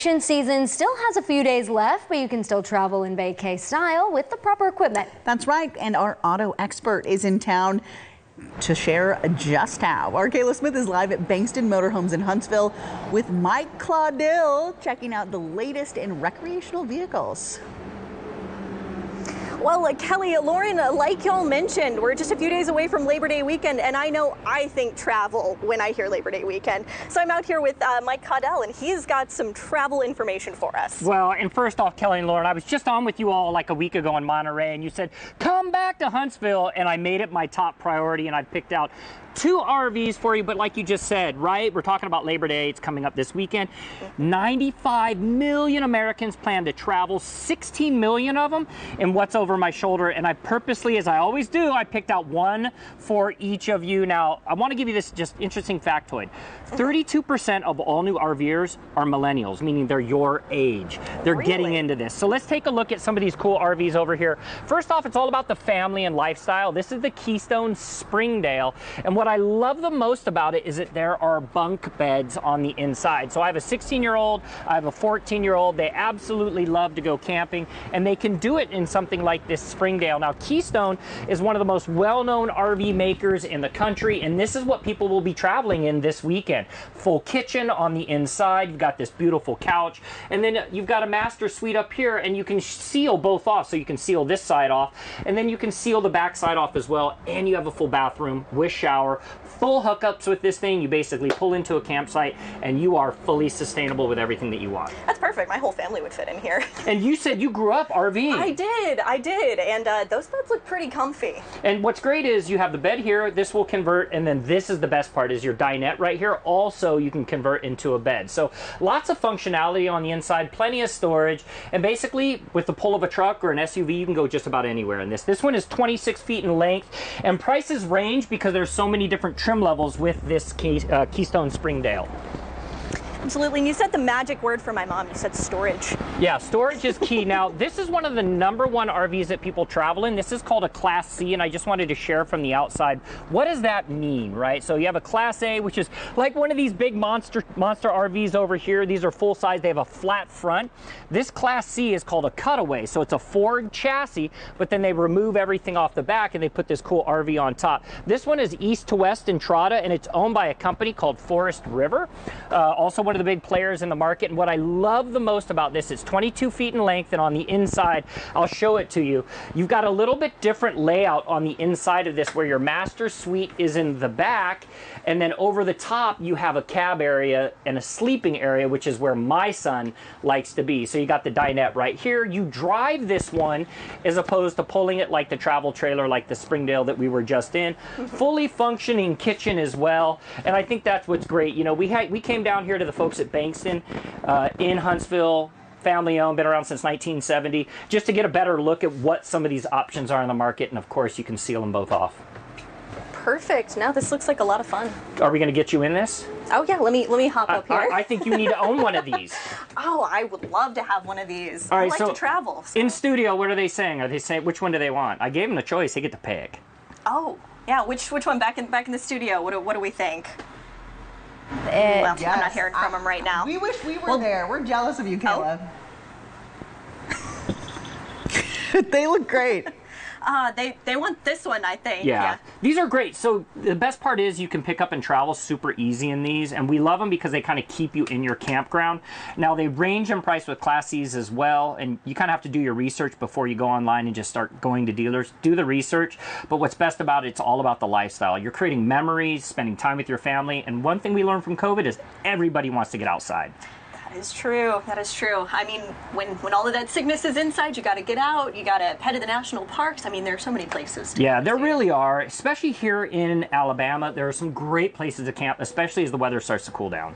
Season still has a few days left, but you can still travel in vacay style with the proper equipment. That's right, and our auto expert is in town to share just how. Our Kayla Smith is live at Bankston Motorhomes in Huntsville with Mike Caudill checking out the latest in recreational vehicles. Well, Kelly, Lauren, like y'all mentioned, we're just a few days away from Labor Day weekend, and I think travel when I hear Labor Day weekend. So I'm out here with Mike Caudill, and he's got some travel information for us. Well, and first off, Kelly and Lauren, I was just on with you all like a week ago in Monterey, and you said, come back to Huntsville, and I made it my top priority, and I picked out 2 RVs for you. But like you just said, right, we're talking about Labor Day. It's coming up this weekend. 95 million Americans plan to travel, 16 million of them in what's over my shoulder. And I purposely, as I always do, I picked out one for each of you. Now, I want to give you this just interesting factoid. 32% of all new RVers are millennials, meaning they're your age. They're getting into this. So let's take a look at some of these cool RVs over here. First off, it's all about the family and lifestyle. This is the Keystone Springdale. And what I love the most about it is that there are bunk beds on the inside. So I have a 16-year-old, I have a 14-year-old. They absolutely love to go camping, and they can do it in something like this Springdale. Now, Keystone is one of the most well-known RV makers in the country, and this is what people will be traveling in this weekend. Full kitchen on the inside. You've got this beautiful couch, and then you've got a master suite up here, and you can seal both off. So you can seal this side off, and then you can seal the back side off as well, and you have a full bathroom with shower. Full hookups with this thing. You basically pull into a campsite and you are fully sustainable with everything that you want. That's perfect. My whole family would fit in here. And you said you grew up RVing. I did. And those beds look pretty comfy. And what's great is you have the bed here. This will convert, and then this is the best part, is your dinette right here. Also, you can convert into a bed. So lots of functionality on the inside, plenty of storage, and basically with the pull of a truck or an SUV, you can go just about anywhere in this. This one is 26 feet in length, and prices range because there's so many different trim levels with this Keystone Springdale. Absolutely. And you said the magic word for my mom. You said storage. Yeah, storage is key. Now, this is one of the number1 RVs that people travel in. This is called a Class C, and I just wanted to share from the outside. What does that mean, right? So you have a Class A, which is like one of these big monster RVs over here. These are full size. They have a flat front. This Class C is called a cutaway. So it's a Ford chassis, but then they remove everything off the back and they put this cool RV on top. This one is east to west Entrada, and it's owned by a company called Forest River. Also one of the big players in the market. And what I love the most about this is 22 feet in length, and on the inside, I'll show it to you. You've got a little bit different layout on the inside of this, where your master suite is in the back, and then over the top you have a cab area and a sleeping area, which is where my son likes to be. So you got the dinette right here. You drive this one as opposed to pulling it like the travel trailer, like the Springdale that we were just in. Fully functioning kitchen as well, and I think that's what's great. You know, we came down here to the folks at Bankston in Huntsville, family owned, been around since 1970, just to get a better look at what some of these options are in the market. And of course, you can seal them both off. Perfect. Now this looks like a lot of fun. Are we going to get you in this? Oh yeah, let me hop up here. I think you need to own one of these. Oh, I would love to have one of these. All right, I like so to travel. So. In studio, what are they saying? Are they saying which one do they want? I gave them the choice. They get to pick. Oh yeah, which one back in the studio? What do we think? Well, yes. I'm not hearing from them right now. We wish we were there. We're jealous of you, Kayla. Oh. They look great. They want this one, I think. Yeah. These are great. So the best part is you can pick up and travel super easy in these, and we love them because they kind of keep you in your campground. Now, they range in price with Class Cs as well, and you kind of have to do your research before you go online and just start going to dealers. Do the research, but what's best about it, it's all about the lifestyle. You're creating memories, spending time with your family, and one thing we learned from COVID is everybody wants to get outside. That is true. That is true. I mean, when all of that sickness is inside, you got to get out. You got to head to the national parks. I mean, there are so many places to Yeah, there really are. Especially here in Alabama, there are some great places to camp, especially as the weather starts to cool down.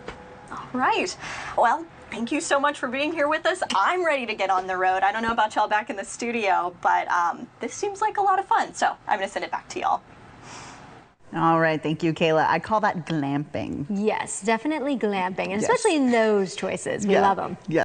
All right. Well, thank you so much for being here with us. I'm ready to get on the road. I don't know about y'all back in the studio, but this seems like a lot of fun. So I'm going to send it back to y'all. All right, thank you, Kayla. I call that glamping. Yes, definitely glamping, and especially in those choices. We love them. Yeah.